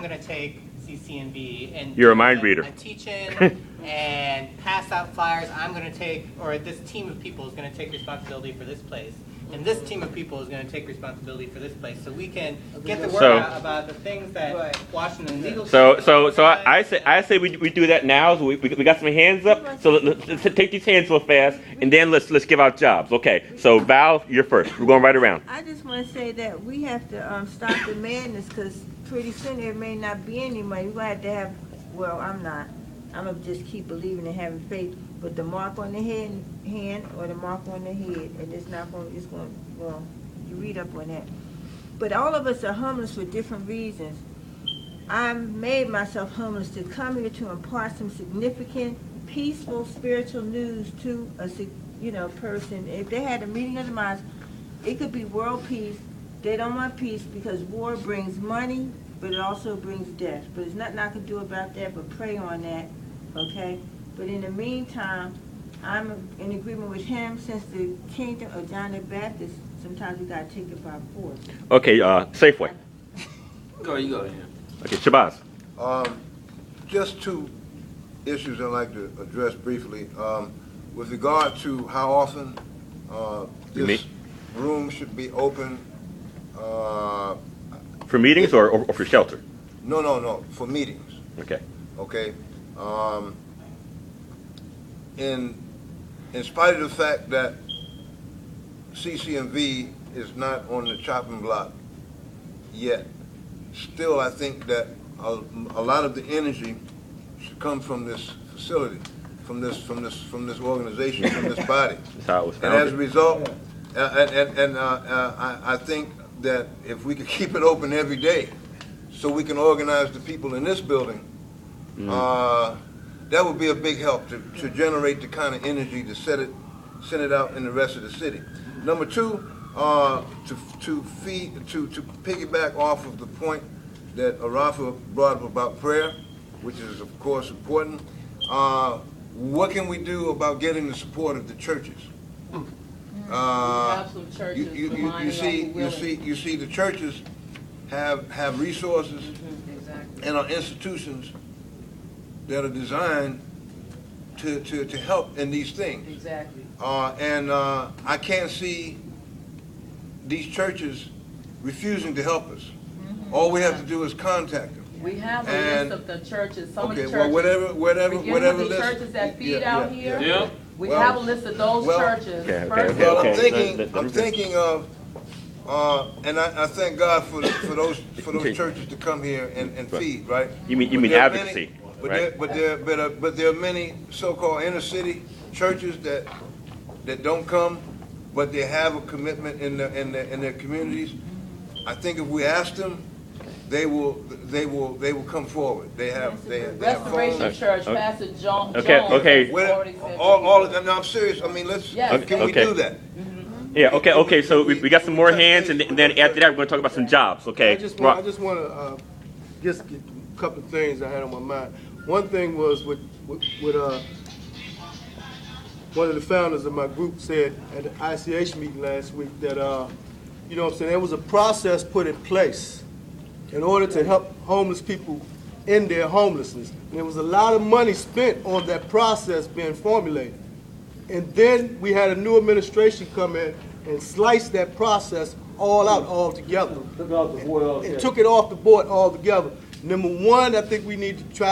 I'm going to take CCNV and You're a mind reader. a teach-in and pass out flyers. I'm going to take, or this team of people is going to take responsibility for this place. And this team of people is going to take responsibility for this place, so we can get the word out about the things that Washington legal. So I say we do that now. So we got some hands up. So let's take these hands real fast, and then let's give out jobs. Okay. So Val, you're first. We're going right around. I just want to say that we have to stop the madness, because pretty soon there may not be any money. We're going to have, well, I'm not. I'm going to just keep believing and having faith. But the mark on the hand or the mark on the head, and it's going, well, you read up on that. But all of us are homeless for different reasons. I made myself homeless to come here to impart some significant, peaceful, spiritual news to a person. If they had a meeting of the minds, it could be world peace. They don't want peace because war brings money, but it also brings death. But there's nothing I can do about that but pray on that, okay? But in the meantime, I'm in agreement with him. Since the kingdom of John the Baptist, sometimes we got to take it by force. Okay, Safeway. You go ahead. Okay, Shabazz. Just two issues I'd like to address briefly. With regard to how often this room should be open. For meetings or for shelter? No, for meetings. Okay. Okay. In spite of the fact that CCNV is not on the chopping block yet, still I think that a lot of the energy should come from this facility, from this organization, from this body. That's how it was And founded. as a result, I think that if we could keep it open every day, so we can organize the people in this building, that would be a big help to generate the kind of energy to send it out in the rest of the city. Number two, to piggyback off of the point that Arafa brought up about prayer, which is of course important. What can we do about getting the support of the churches? You see, the churches have resources and are institutions that are designed to help in these things. Exactly. I can't see these churches refusing to help us. All we have to do is contact them. We have a list of the churches. Some of the churches. Well, whatever the list. churches that feed out here. Yeah. We have a list of those churches. Well, I'm thinking of, and I thank God for those churches to come here and feed, right? You mean advocacy, right? But there are many so-called inner city churches that don't come, but they have a commitment in their communities. I think if we ask them, they will come forward. They have Restoration phones. Church, Pastor John. Okay. All of them. No, I'm serious. I mean, can we do that? Yeah. Okay. So we got some more hands, and then after that we're going to talk about some jobs. Okay. I just want to just get a couple of things I had on my mind. One thing was with one of the founders of my group said at the ICH meeting last week that you know what I'm saying, there was a process put in place in order to help homeless people in their homelessness. And there was a lot of money spent on that process being formulated. And then we had a new administration come in and slice that process all out altogether. Took it off the board altogether. Number one, I think we need to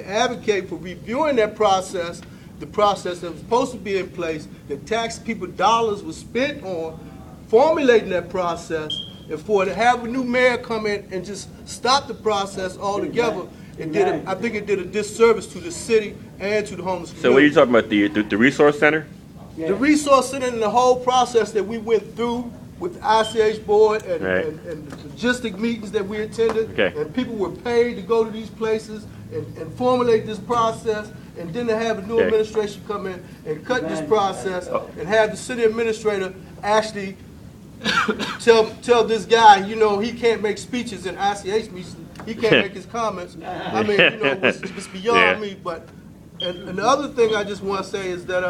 advocate for reviewing that process, the process that was supposed to be in place, the tax people dollars was spent on formulating that process, and for to have a new mayor come in and just stop the process altogether, I think it did a disservice to the city and to the homeless community. So what are you talking about, the resource center? The resource center and the whole process that we went through with the ICH board and the logistic meetings that we attended, and people were paid to go to these places and formulate this process, and then to have a new administration come in and cut this process and have the city administrator actually tell this guy, you know, he can't make speeches in ICH meetings, he can't make his comments. I mean, you know, it's beyond me. But and the other thing I just want to say is that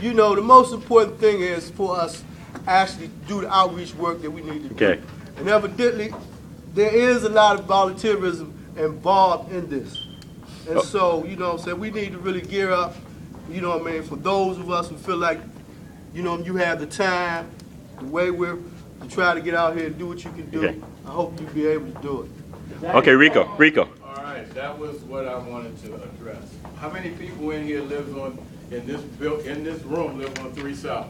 you know, the most important thing is for us actually do the outreach work that we need to do. And evidently, there is a lot of volunteerism involved in this. And so, you know what I'm saying, we need to really gear up, you know what I mean, for those of us who feel like, you know, you have the time, the way we're to try to get out here and do what you can do. Okay. I hope you'll be able to do it. Okay, Rico. All right, that was what I wanted to address. How many people in here in this room live on 3 South?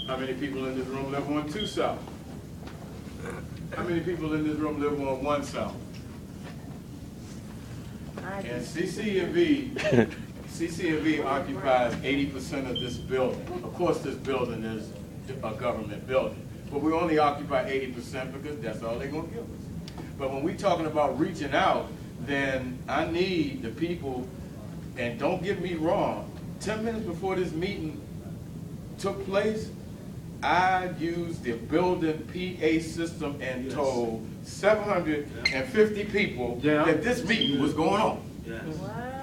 How many people in this room live on 2 South? How many people in this room live on 1 South? And CCNV occupies 80% of this building. Of course, this building is a government building, but we only occupy 80% because that's all they're gonna give us. But when we're talking about reaching out, then I need the people, and don't get me wrong, 10 minutes before this meeting took place, I used the building PA system and told 750 people that this meeting was going on.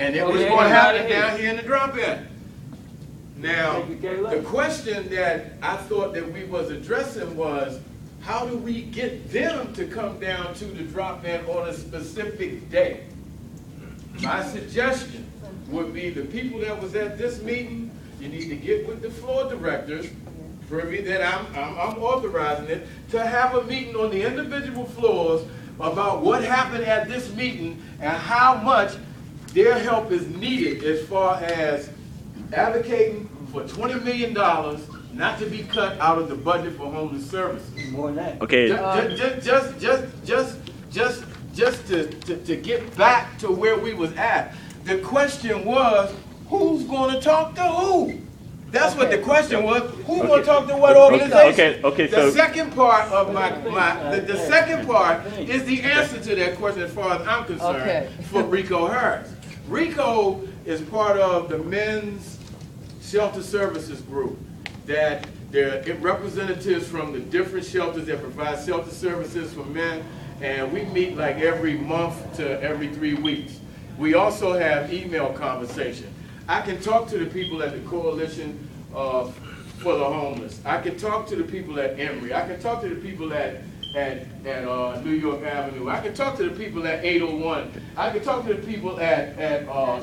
And it was going to happen down here in the drop-in. Now, the question that I thought that we was addressing was, how do we get them to come down to the drop-in on a specific day? My suggestion would be the people that was at this meeting, you need to get with the floor directors, privy that I'm authorizing it, to have a meeting on the individual floors about what happened at this meeting and how much their help is needed as far as advocating for $20 million not to be cut out of the budget for homeless services. More than that. Okay. Just to get back to where we was at. The question was, who's going to talk to who? That's what the question was. Who going to talk to what organization? Okay. The second part of the second part is the answer to that question as far as I'm concerned for Rico Harris. Rico is part of the Men's Shelter Services Group. That they're representatives from the different shelters that provide shelter services for men, and we meet like every month to every 3 weeks. We also have email conversation. I can talk to the people at the Coalition for the Homeless. I can talk to the people at Emory. I can talk to the people at New York Avenue. I can talk to the people at 801. I can talk to the people at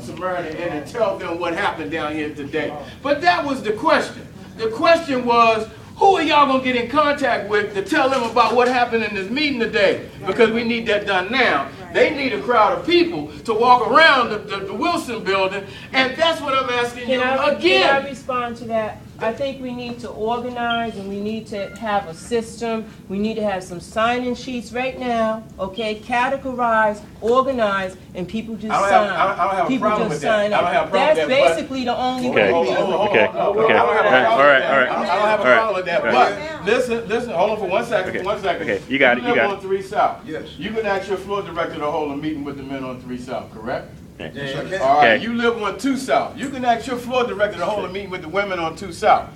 Samaritan Inn and tell them what happened down here today. But that was the question. The question was, who are y'all going to get in contact with to tell them about what happened in this meeting today? Because we need that done now. They need a crowd of people to walk around the Wilson building, and that's what I'm asking you again. Can I respond to that? I think we need to organize, and we need to have a system. We need to have some sign-in sheets right now, okay? Categorize, organize, and people just sign. I don't have a problem with that. I don't have a problem with that. That's basically the only way. Okay. All right. I don't have a problem with that. But listen, hold on for 1 second. Okay, you got it. You live on 3 South. Yes. You can ask your floor director to hold a meeting with the men on 3 South, correct? Yes, I can. All right, Okay. you live on 2 South. You can ask your floor director to hold a meeting with the women on 2 South.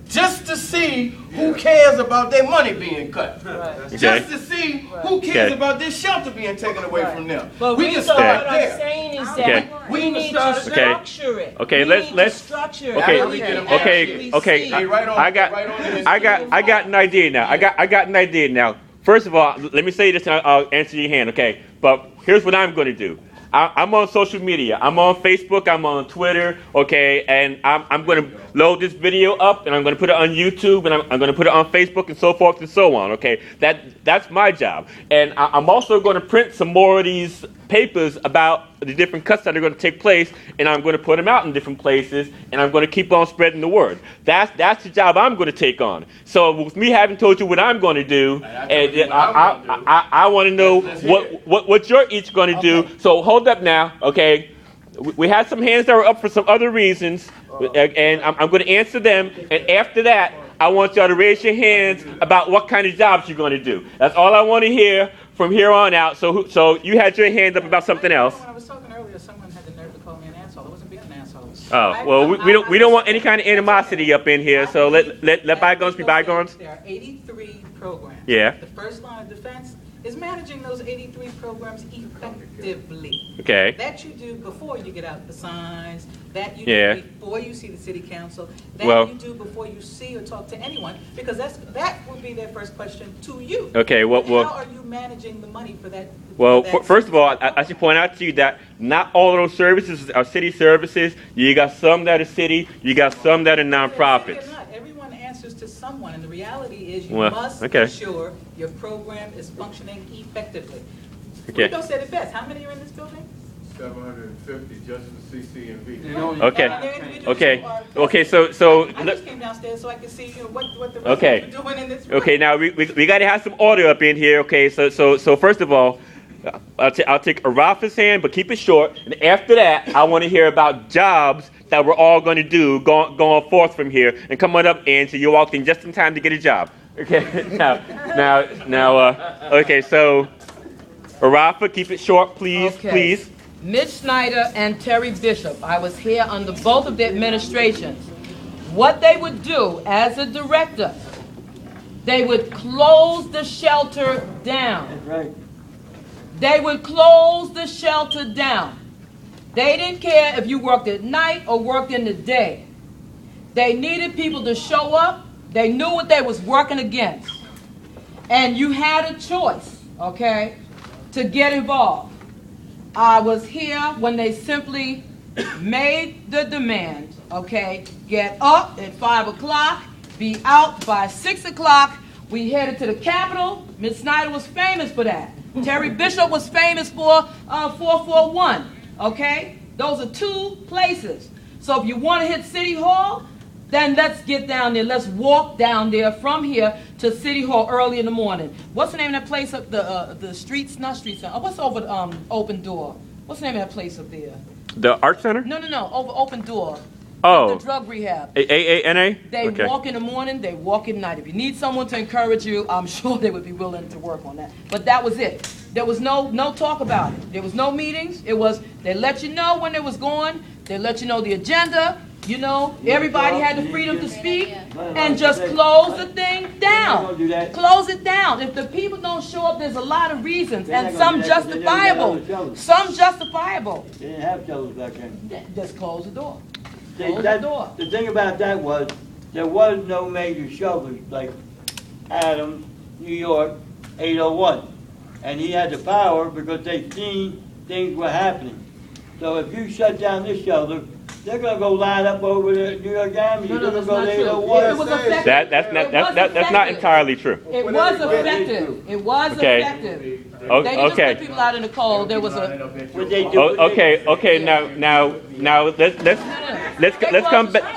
Just to see who cares about their money being cut. Right. Just to see who cares Okay. about this shelter being taken away from them. But We we can so start what I'm there. saying is Okay. that we need to structure it. Okay, We let's- need let's- to structure it. okay, so we can okay, actually okay. see. Hey, right on, I got right on it. I got an idea now. I got an idea now. First of all, let me say this and I'll answer your hand, okay? But here's what I'm going to do. I'm on social media. I'm on Facebook. I'm on Twitter, okay? And I'm going to load this video up, and I'm going to put it on YouTube, and I'm going to put it on Facebook, and so forth and so on, okay? That's my job. And I'm also going to print some more of these papers about the different cuts that are going to take place, and I'm going to put them out in different places, and I'm going to keep on spreading the word. That's the job I'm going to take on. So with me having told you what I'm going to do, and I want to know what you're each going to do. So hold up now, okay? We had some hands that were up for some other reasons, and I'm going to answer them, and after that, I want y'all to raise your hands about what kind of jobs you're going to do. That's all I want to hear from here on out. So you had your hand up about something else. When I was talking earlier, someone had the nerve to call me an asshole. I wasn't being an asshole. Oh, well, we don't want any kind of animosity up in here, so let bygones be bygones. There are 83 programs. Yeah. The first line of defense is managing those 83 programs effectively. Okay. That you do before you get out the signs, that you Yeah. do before you see the city council, that Well- you do before you see or talk to anyone, because that would be their first question to you. Okay, well- How are you managing the money for that? Well, for that first of all, I should point out to you that not all of those services are city services. You got some that are city, you got some that are nonprofits. City or not, everyone answers to someone, and the reality is you Well, must okay. ensure your program is functioning effectively. Okay. Rico said it best. How many are in this building? 750 just for CCNV. Okay. And they're individuals Okay. who are- Okay. So. I just came downstairs so I could see what the Okay. residents are doing in this room. Okay. Now we got to have some order up in here. Okay. So first of all, I'll take Arafa's hand, but keep it short. And after that, I want to hear about jobs that we're all going to do going forth from here. And come on up, and so you walked in just in time to get a job. Okay. Okay. So, Arafa, keep it short, please, Okay. please. Mitch Snyder and Terry Bishop, I was here under both of their administrations. What they would do as a director, they would close the shelter down. That's right. They would close the shelter down. They didn't care if you worked at night or worked in the day. They needed people to show up. They knew what they was working against. And you had a choice, okay, to get involved. I was here when they simply made the demand, okay, get up at 5 o'clock, be out by 6 o'clock. We headed to the Capitol. Ms. Snyder was famous for that. Terry Bishop was famous for 441, okay? Those are two places. So if you want to hit City Hall, then let's get down there. Let's walk down there from here to City Hall early in the morning. What's the name of that place up the streets? Not streets. What's over Open Door? What's the name of that place up there? The Art Center? No. Over Open Door. Oh. The drug rehab. AANA? They Okay. walk in the morning, they walk at night. If you need someone to encourage you, I'm sure they would be willing to work on that. But that was it. There was no talk about it. There was no meetings. It was, they let you know when it was going. They let you know the agenda. You know, everybody had the freedom to speak and just close the thing down. Close it down. If the people don't show up, there's a lot of reasons, and some justifiable. Some justifiable. They didn't have shovels back then. Just close the door. See, Close the door. the thing about that was, there was no major shovels like Adams, New York, 801. And he had the power because they seen things were happening. So if you shut down this shelter, they're gonna go line up over the New York Avenue. No, They're that's gonna not go to true. 801. It was effective. That's not entirely true. It was effective. It was Okay. effective. Oh, They didn't just okay. put people out in the cold. There was a. What they do? Oh, okay. Now,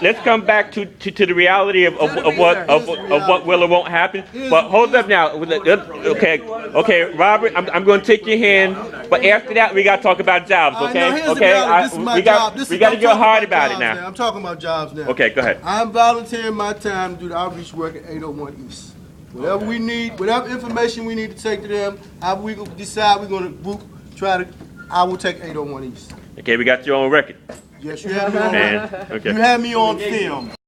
let's come back to the reality of what will or won't happen. But hold up now. Okay, Robert, I'm going to take your hand. But after that, we got to talk about jobs. Okay, This is my we job. got to get hard about it now. now. I'm talking about jobs now. Okay, go ahead. I'm volunteering my time to do the outreach work at 801 East. Whatever we need, whatever information we need to take to them, however we decide we're going to group, I will take 801 East. Okay, we got you on record. Yes, you have me on. And okay. You have me on film.